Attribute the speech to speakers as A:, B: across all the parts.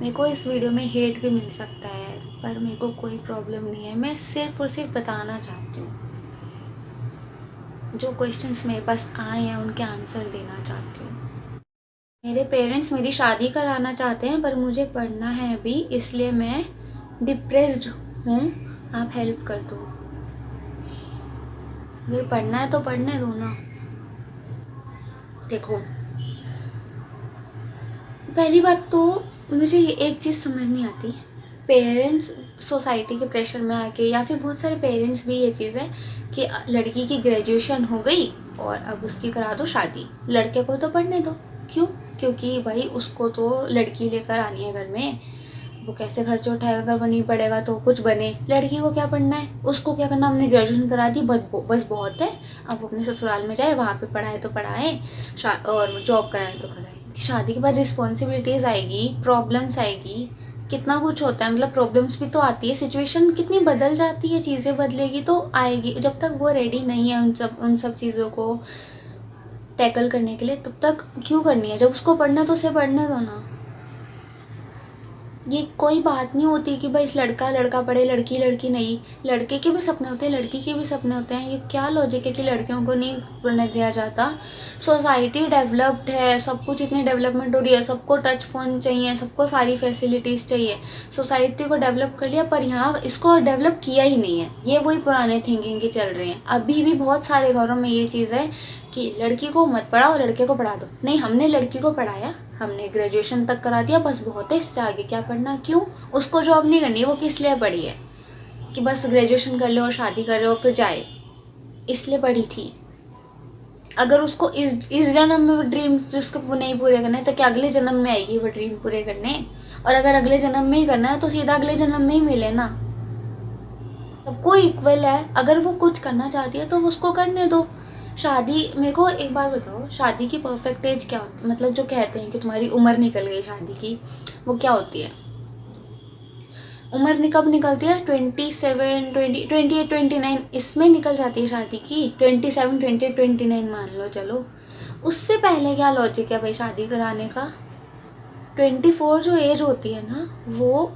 A: मेरे को इस वीडियो में हेट भी मिल सकता है, पर मेरे को कोई प्रॉब्लम नहीं है। मैं सिर्फ और सिर्फ बताना चाहती हूँ, जो क्वेश्चंस मेरे पास आए हैं उनके आंसर देना चाहती हूँ। मेरे पेरेंट्स मेरी शादी कराना चाहते हैं, पर मुझे पढ़ना है अभी, इसलिए मैं डिप्रेस्ड हूँ। आप हेल्प कर दो। अगर पढ़ना है तो पढ़ने दो ना। देखो, पहली बात तो मुझे ये एक चीज़ समझ नहीं आती, पेरेंट्स सोसाइटी के प्रेशर में आके, या फिर बहुत सारे पेरेंट्स भी ये चीज़ है कि लड़की की ग्रेजुएशन हो गई और अब उसकी करा दो शादी, लड़के को तो पढ़ने दो। क्यों? क्योंकि भाई उसको तो लड़की लेकर आनी है घर में, वो कैसे खर्च उठाएगा अगर वो नहीं पढ़ेगा तो कुछ बने। लड़की को क्या पढ़ना है, उसको क्या करना, हमने ग्रेजुएशन करा दी बस बहुत है। अब वो अपने ससुराल में जाए, वहाँ पे पढ़ाए तो पढ़ाए और जॉब कराए तो कराए। शादी के बाद रिस्पॉन्सिबिलिटीज़ आएगी, प्रॉब्लम्स आएगी, कितना कुछ होता है, मतलब प्रॉब्लम्स भी तो आती है, सिचुएशन कितनी बदल जाती है, चीज़ें बदलेगी तो आएगी। जब तक वो रेडी नहीं है उन सब चीज़ों को टैकल करने के लिए, तब तक क्यों करनी है? जब उसको पढ़ना तो उसे पढ़ने दो ना। ये कोई बात नहीं होती कि भाई इस लड़का लड़का पढ़े, लड़की लड़की नहीं। लड़के के भी सपने होते हैं, लड़की के भी सपने होते हैं। ये क्या लॉजिक है कि लड़कियों को नहीं पढ़ने दिया जाता? सोसाइटी डेवलप्ड है, सब कुछ इतनी डेवलपमेंट हो रही है, सबको टच फ़ोन चाहिए, सबको सारी फैसिलिटीज़ चाहिए। सोसाइटी को डेवलप कर लिया, पर यहाँ इसको डेवलप किया ही नहीं है। ये वही पुराने थिंकिंग के चल रहे हैं। अभी भी बहुत सारे घरों में ये चीज़ है कि लड़की को मत पढ़ाओ, लड़के को पढ़ा दो। नहीं, हमने लड़की को पढ़ाया, हमने ग्रेजुएशन तक करा दिया, बस बहुत है, इससे आगे क्या पढ़ना? क्यों? उसको जॉब नहीं करनी, वो किस लिए पढ़ी है? कि बस ग्रेजुएशन कर लो और शादी कर लो और फिर जाए, इसलिए पढ़ी थी। अगर उसको इस जन्म में वो ड्रीम्स जिसको नहीं पूरे करने, तो क्या अगले जन्म में आएगी वो ड्रीम पूरे करने? और अगर अगले जन्म में ही करना है तो सीधा अगले जन्म में ही मिले ना। सबको इक्वल है, अगर वो कुछ करना चाहती है तो उसको करने दो। शादी, मेरे को एक बात बताओ, शादी की परफेक्ट एज क्या होती है? मतलब जो कहते हैं कि तुम्हारी उम्र निकल गई शादी की, वो क्या होती है? उम्र कब निकलती है? 27, 20, 28, 29, इसमें निकल जाती है शादी की। 27, 28, 29 मान लो, चलो। उससे पहले क्या लॉजिक है भाई शादी कराने का? 24 जो एज होती है ना, वो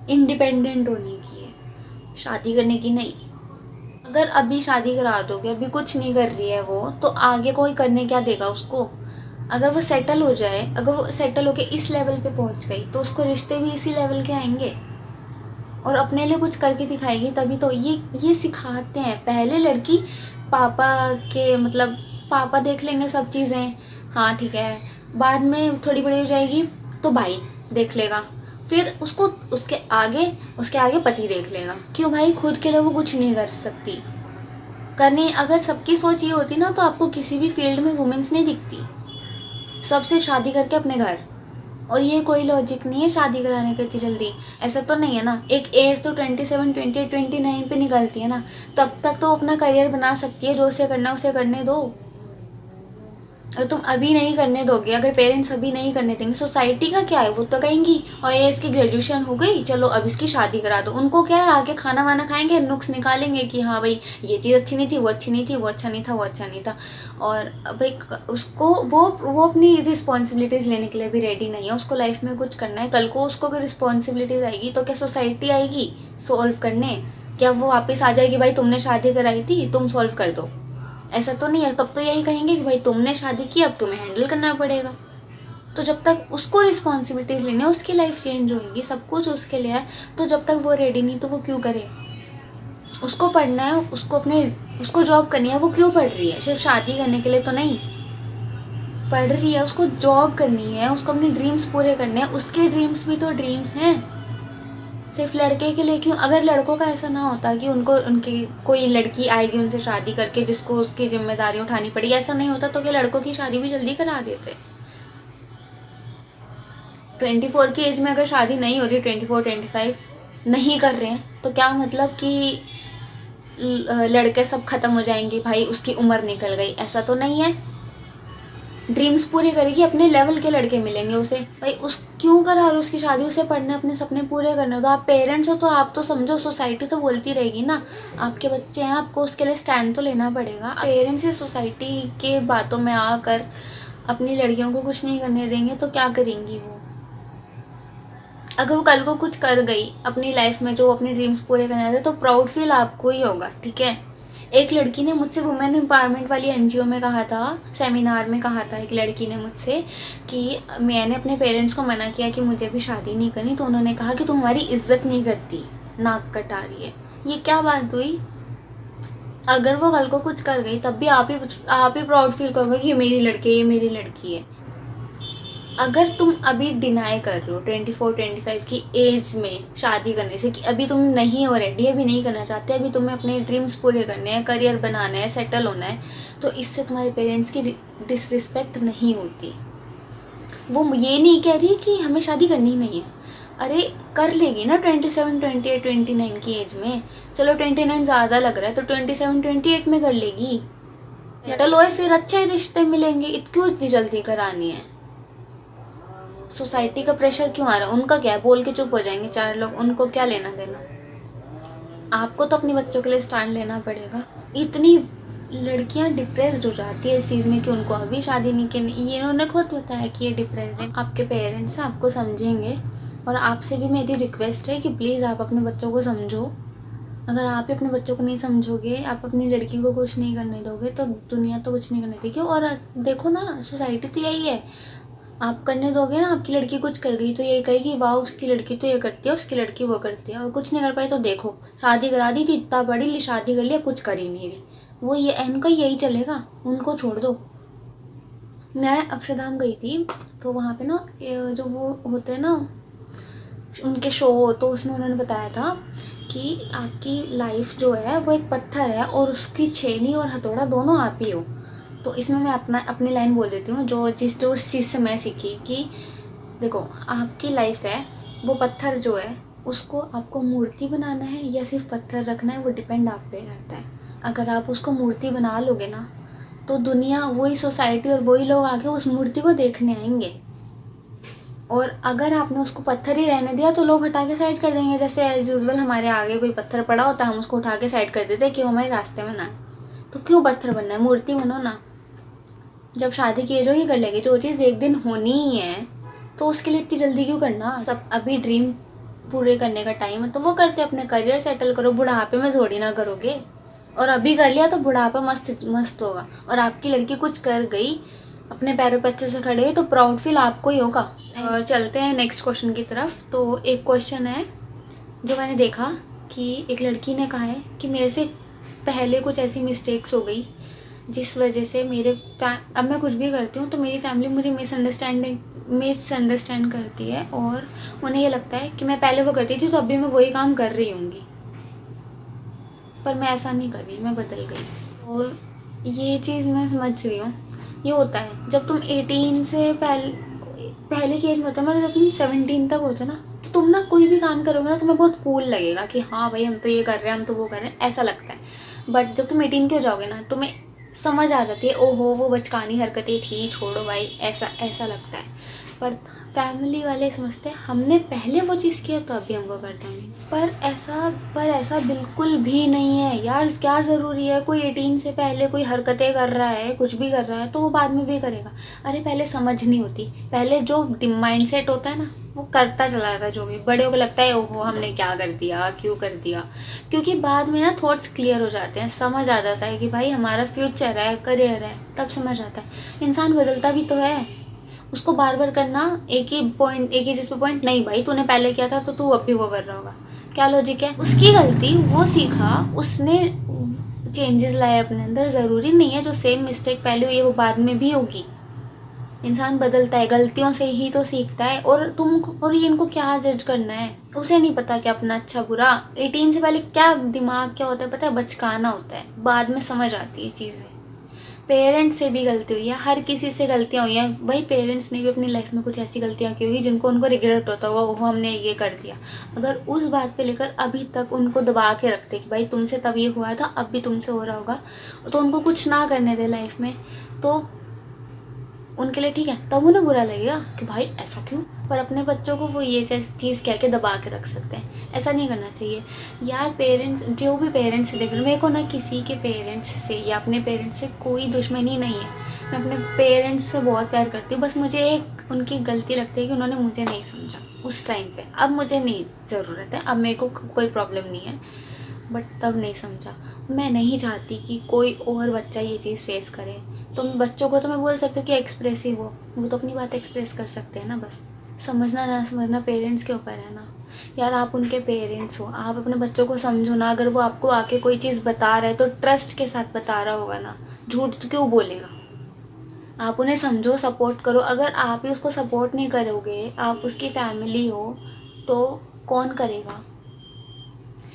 A: इंडिपेंडेंट होने की है, शादी करने की नहीं। अगर अभी शादी करा दोगे, अभी कुछ नहीं कर रही है वो, तो आगे कोई करने क्या देगा उसको? अगर वो सेटल हो जाए, अगर वो सेटल होके इस लेवल पे पहुंच गई, तो उसको रिश्ते भी इसी लेवल के आएंगे और अपने लिए कुछ करके दिखाएगी तभी तो। ये सिखाते हैं पहले लड़की, पापा के मतलब पापा देख लेंगे सब चीज़ें, हाँ ठीक है। बाद में थोड़ी बड़ी हो जाएगी तो भाई देख लेगा, फिर उसके आगे पति देख लेगा। क्यों भाई? खुद के लिए वो कुछ नहीं कर सकती। करने अगर सबकी सोच ये होती ना, तो आपको किसी भी फील्ड में वुमेन्स नहीं दिखती। सब सिर्फ शादी करके अपने घर। और ये कोई लॉजिक नहीं है शादी कराने का इतनी जल्दी। ऐसा तो नहीं है ना, एक एज तो 27, 28, 29 पे निकलती है ना, तब तक तो अपना करियर बना सकती है। जो उसे करना उसे करने दो। और तुम अभी नहीं करने दोगे, अगर पेरेंट्स अभी नहीं करने देंगे, सोसाइटी का क्या है? वो तो कहेंगी और ये इसकी ग्रेजुएशन हो गई, चलो अब इसकी शादी करा दो। उनको क्या है? आके खाना वाना खाएंगे, नुक्स निकालेंगे कि हाँ भाई ये चीज़ अच्छी नहीं थी, वो अच्छी नहीं थी, वो अच्छा नहीं था, वो अच्छा नहीं था। और भाई उसको वो अपनी रिस्पॉन्सिबिलिटीज़ लेने के लिए भी रेडी नहीं है। उसको लाइफ में कुछ करना है। कल को उसको अगर रिस्पॉन्सिबिलिटीज़ आएगी तो क्या सोसाइटी आएगी सॉल्व करने? क्या वो वापस आ जाएगी, भाई तुमने शादी कराई थी, तुम सॉल्व कर दो? ऐसा तो नहीं है। तब तो यही कहेंगे कि भाई तुमने शादी की, अब तुम्हें हैंडल करना पड़ेगा। तो जब तक उसको रिस्पॉन्सिबिलिटीज़ लेनी है, उसकी लाइफ चेंज होगी, सब कुछ उसके लिए है, तो जब तक वो रेडी नहीं तो वो क्यों करे? उसको पढ़ना है, उसको जॉब करनी है, वो क्यों पढ़ रही है? सिर्फ शादी करने के लिए तो नहीं पढ़ रही है, उसको जॉब करनी है, उसको अपने ड्रीम्स पूरे करने हैं। उसके ड्रीम्स भी तो ड्रीम्स हैं, सिर्फ लड़के के लिए क्यों? अगर लड़कों का ऐसा ना होता कि उनकी कोई लड़की आएगी उनसे शादी करके जिसको उसकी जिम्मेदारी उठानी पड़ी, ऐसा नहीं होता तो क्या लड़कों की शादी भी जल्दी करा देते? 24 की एज में अगर शादी नहीं हो रही, 24, 25 नहीं कर रहे हैं, तो क्या मतलब कि लड़के सब खत्म हो जाएंगे? भाई उसकी उम्र निकल गई, ऐसा तो नहीं है। ड्रीम्स पूरे करेगी, अपने लेवल के लड़के मिलेंगे उसे। भाई उस क्यों करा रहे उसकी शादी? उसे पढ़ने, अपने सपने पूरे करने। तो आप पेरेंट्स हो तो आप तो समझो, सोसाइटी तो बोलती रहेगी ना, आपके बच्चे हैं, आपको उसके लिए स्टैंड तो लेना पड़ेगा। पेरेंट्स ही सोसाइटी के बातों में आकर अपनी लड़कियों को कुछ नहीं करने देंगे तो क्या करेंगी वो? अगर वो कल को कुछ कर गई अपनी लाइफ में जो अपने ड्रीम्स पूरे करने थे, तो प्राउड फील आपको ही होगा, ठीक है। एक लड़की ने मुझसे वुमेन एम्पावरमेंट वाली एनजीओ में कहा था, सेमिनार में कहा था एक लड़की ने मुझसे कि मैंने अपने पेरेंट्स को मना किया कि मुझे भी शादी नहीं करनी, तो उन्होंने कहा कि तू हमारी इज्जत नहीं करती, नाक कटा रही है। ये क्या बात हुई? अगर वो कल को कुछ कर गई तब भी आप ही प्राउड फील करोगे कि ये मेरी लड़की है, ये मेरी लड़की है। अगर तुम अभी डिनाई कर रहे हो 24-25 की एज में शादी करने से, कि अभी तुम नहीं हो रेडी, अभी नहीं करना चाहते, अभी तुम्हें अपने ड्रीम्स पूरे करने हैं, करियर बनाना है, सेटल होना है, तो इससे तुम्हारे पेरेंट्स की डिसरिस्पेक्ट नहीं होती। वो ये नहीं कह रही कि हमें शादी करनी नहीं है, अरे कर लेगी ना 27, 28, 29 की एज में। चलो 29 ज़्यादा लग रहा है तो 27, 28 में कर लेगी, सेटल होए, फिर अच्छे रिश्ते मिलेंगे, क्यों इतनी जल्दी करानी है? सोसाइटी का प्रेशर क्यों आ रहा है? उनका क्या है, बोल के चुप हो जाएंगे चार लोग, उनको क्या लेना देना। आपको तो अपने बच्चों के लिए स्टैंड लेना पड़ेगा। इतनी लड़कियां डिप्रेस्ड हो जाती है इस चीज़ में कि उनको अभी शादी नहीं करनी। ये इन्होंने खुद बताया कि ये डिप्रेस्ड है। आपके पेरेंट्स आपको समझेंगे, और आपसे भी मेरी रिक्वेस्ट है कि प्लीज़ आप अपने बच्चों को समझो। अगर आप ही अपने बच्चों को नहीं समझोगे, आप अपनी लड़की को कुछ नहीं करने दोगे, तो दुनिया तो कुछ नहीं करने देगी। और देखो ना, सोसाइटी तो यही है, आप करने दोगे ना, आपकी लड़की कुछ कर गई तो यही कहेगी वाह उसकी लड़की तो ये करती है, उसकी लड़की वो करती है, और कुछ नहीं कर पाई तो देखो शादी करा दी थी, इतना पढ़ी ली, शादी कर लिया, कुछ कर ही नहीं रही। वो ये इनका यही चलेगा, उनको छोड़ दो। मैं अक्षरधाम गई थी, तो वहाँ पे ना जो वो होते हैं ना उनके शो, तो उसमें उन्होंने बताया था कि आपकी लाइफ जो है वो एक पत्थर है, और उसकी छेनी और हथौड़ा दोनों आप ही हो। तो इसमें मैं अपनी लाइन बोल देती हूँ, जो उस चीज़ से मैं सीखी कि देखो आपकी लाइफ है, वो पत्थर जो है उसको आपको मूर्ति बनाना है या सिर्फ पत्थर रखना है, वो डिपेंड आप पे करता है। अगर आप उसको मूर्ति बना लोगे ना, तो दुनिया, वही सोसाइटी और वही लोग आके उस मूर्ति को देखने आएंगे। और अगर आपने उसको पत्थर ही रहने दिया तो लोग हटा के साइड कर देंगे। जैसे एज यूजल हमारे आगे कोई पत्थर पड़ा होता है, हम उसको उठा के साइड कर देते हैं कि वो हमारे रास्ते में ना आए। तो क्यों पत्थर बनना है, मूर्ति बनो ना। जब शादी की एज हो ही कर लेगी, जो चीज़ एक दिन होनी ही है तो उसके लिए इतनी जल्दी क्यों करना। सब अभी ड्रीम पूरे करने का टाइम है तो वो करते, अपने करियर सेटल करो, बुढ़ापे में थोड़ी ना करोगे। और अभी कर लिया तो बुढ़ापा मस्त मस्त होगा। और आपकी लड़की कुछ कर गई, अपने पैरों पे अच्छे से खड़े गई, तो प्राउड फील आपको ही होगा। और चलते हैं नेक्स्ट क्वेश्चन की तरफ। तो एक क्वेश्चन है जो मैंने देखा कि एक लड़की ने कहा है कि मेरे से पहले कुछ ऐसी मिस्टेक्स हो गई जिस वजह से अब मैं कुछ भी करती हूँ तो मेरी फैमिली मुझे मिसअंडरस्टैंड करती है, और उन्हें ये लगता है कि मैं पहले वो करती थी तो अभी मैं वही काम कर रही होंगी, पर मैं ऐसा नहीं कर रही, मैं बदल गई। और ये चीज़ मैं समझ रही हूँ। ये होता है जब तुम 18 से पहले की एज में होता है, मतलब जब तुम 17 तक होते ना, तो तुम ना कोई भी काम करोगे ना तुम्हें बहुत कूल लगेगा कि हाँ भाई हम तो ये कर रहे हैं, हम तो वो कर रहे हैं, ऐसा लगता है। बट जब तुम 18 के हो जाओगे ना, तुम्हें समझ आ जाती है, ओहो वो बचकानी हरकतें थी, छोड़ो भाई, ऐसा ऐसा लगता है। पर फैमिली वाले समझते हैं हमने पहले वो चीज़ किया तो अभी हमको कर देंगे। पर ऐसा बिल्कुल भी नहीं है यार। क्या ज़रूरी है, कोई 18 से पहले कोई हरकतें कर रहा है, कुछ भी कर रहा है, तो वो बाद में भी करेगा। अरे पहले समझ नहीं होती, पहले जो माइंड सेट होता है ना वो करता चला जाता है। जो भी बड़े को लगता है ओहो हमने क्या कर दिया, क्यों कर दिया, क्योंकि बाद में ना थॉट्स क्लियर हो जाते हैं, समझ आ जाता है कि भाई हमारा फ्यूचर है, करियर है, तब समझ आता है। इंसान बदलता भी तो है। उसको बार बार करना एक ही चीज़ पे पॉइंट नहीं, भाई तूने पहले किया था तो तू अब भी वो कर रहा होगा, क्या लॉजिक है। उसकी गलती, वो सीखा, उसने चेंजेस लाए अपने अंदर। ज़रूरी नहीं है जो सेम मिस्टेक पहले हुई है वो बाद में भी होगी। इंसान बदलता है, गलतियों से ही तो सीखता है। और ये इनको क्या जज करना है, उसे नहीं पता कि अपना अच्छा बुरा। 18 से पहले क्या दिमाग क्या होता है पता है, बचकाना होता है, बाद में समझ आती है चीज़ें। पेरेंट्स से भी गलती हुई है, हर किसी से गलतियाँ हुई हैं भाई। पेरेंट्स ने भी अपनी लाइफ में कुछ ऐसी गलतियाँ की होगी जिनको उनको रिग्रेट होता होगा, वो हमने ये कर दिया। अगर उस बात पे लेकर अभी तक उनको दबा के रखते कि भाई तुमसे तब ये हुआ था, अब भी तुमसे हो रहा होगा, तो उनको कुछ ना करने दे लाइफ में, तो उनके लिए ठीक है। तब उन्हें बुरा लगेगा कि भाई ऐसा क्यों। पर अपने बच्चों को वो ये चीज़ कह के दबा के रख सकते हैं, ऐसा नहीं करना चाहिए यार। पेरेंट्स, जो भी पेरेंट्स देख रहे हो, मेरे को ना किसी के पेरेंट्स से या अपने पेरेंट्स से कोई दुश्मनी नहीं है। मैं अपने पेरेंट्स से बहुत प्यार करती हूँ, बस मुझे एक उनकी गलती लगती है कि उन्होंने मुझे नहीं समझा उस टाइम पे। अब मुझे नहीं ज़रूरत है, अब मेरे को कोई प्रॉब्लम नहीं है, बट तब नहीं समझा। मैं नहीं चाहती कि कोई और बच्चा ये चीज़ फेस करे। तो बच्चों को तो मैं बोल सकती हूँ कि एक्सप्रेसिव हो, वो तो अपनी बात एक्सप्रेस कर सकते हैं ना, बस समझना ना समझना पेरेंट्स के ऊपर है ना। यार आप उनके पेरेंट्स हो, आप अपने बच्चों को समझो ना। अगर वो आपको आके कोई चीज़ बता रहा है तो ट्रस्ट के साथ बता रहा होगा ना, झूठ तो क्यों बोलेगा। आप उन्हें समझो, सपोर्ट करो। अगर आप ही उसको सपोर्ट नहीं करोगे, आप उसकी फैमिली हो, तो कौन करेगा।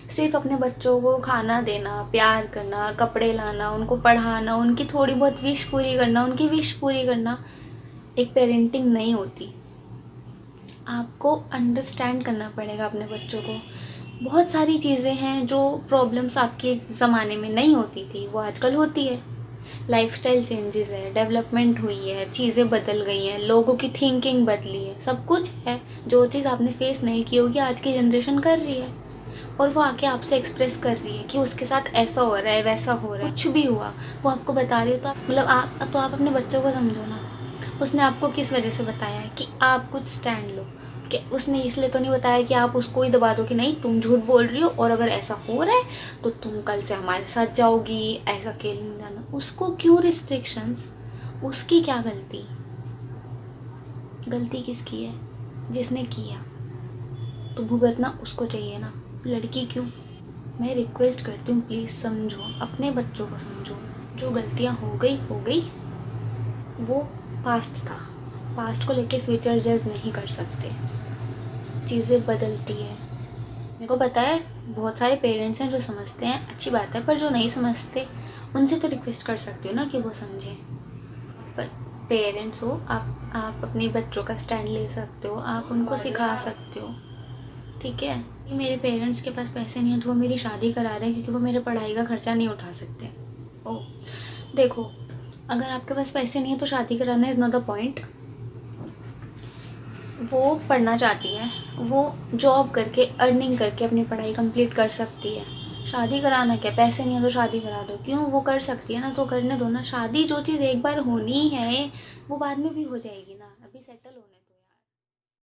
A: सिर्फ अपने बच्चों को खाना देना, प्यार करना, कपड़े लाना, उनको पढ़ाना, उनकी थोड़ी बहुत विश पूरी करना, उनकी विश पूरी करना एक पेरेंटिंग नहीं होती। आपको अंडरस्टैंड करना पड़ेगा अपने बच्चों को। बहुत सारी चीज़ें हैं जो प्रॉब्लम्स आपके ज़माने में नहीं होती थी, वो आजकल होती है। लाइफस्टाइल चेंजेस है, डेवलपमेंट हुई है, चीज़ें बदल गई हैं, लोगों की थिंकिंग बदली है, सब कुछ है। जो चीज़ आपने फेस नहीं की होगी आज की जनरेशन कर रही है, और वो आके आपसे एक्सप्रेस कर रही है कि उसके साथ ऐसा हो रहा है, वैसा हो रहा है, कुछ भी हुआ वो आपको बता रही हो। तो आप मतलब आप अपने बच्चों को समझो ना। उसने आपको किस वजह से बताया है कि आप कुछ स्टैंड लो। कि उसने इसलिए तो नहीं बताया कि आप उसको ही दबा दो कि नहीं तुम झूठ बोल रही हो, और अगर ऐसा हो रहा है तो तुम कल से हमारे साथ जाओगी, ऐसा अकेले नहीं जाना। उसको क्यों रिस्ट्रिक्शंस, उसकी क्या गलती। गलती किसकी है, जिसने किया, तो भुगतना उसको चाहिए ना, लड़की क्यों। मैं रिक्वेस्ट करती हूँ प्लीज़ समझो, अपने बच्चों को समझो। जो गलतियाँ हो गई वो पास्ट था, पास्ट को लेके फ्यूचर जज नहीं कर सकते। चीज़ें बदलती है। मेरे को पता है बहुत सारे पेरेंट्स हैं जो समझते हैं, अच्छी बात है, पर जो नहीं समझते उनसे तो रिक्वेस्ट कर सकती हो ना कि वो समझें। पर पेरेंट्स हो आप अपने बच्चों का स्टैंड ले सकते हो, आप उनको सिखा सकते हो, ठीक है। मेरे पेरेंट्स के पास पैसे नहीं है तो वो मेरी शादी करा रहे हैं क्योंकि वो मेरे पढ़ाई का खर्चा नहीं उठा सकते। ओ देखो, अगर आपके पास पैसे नहीं है तो शादी कराना इज़ नॉट द पॉइंट। वो पढ़ना चाहती है, वो जॉब करके अर्निंग करके अपनी पढ़ाई कंप्लीट कर सकती है। शादी कराना क्या, पैसे नहीं है तो शादी करा दो, क्यों, वो कर सकती है ना, तो करने दो ना। शादी जो चीज़ एक बार होनी है वो बाद में भी हो जाएगी ना, अभी सेटल हो।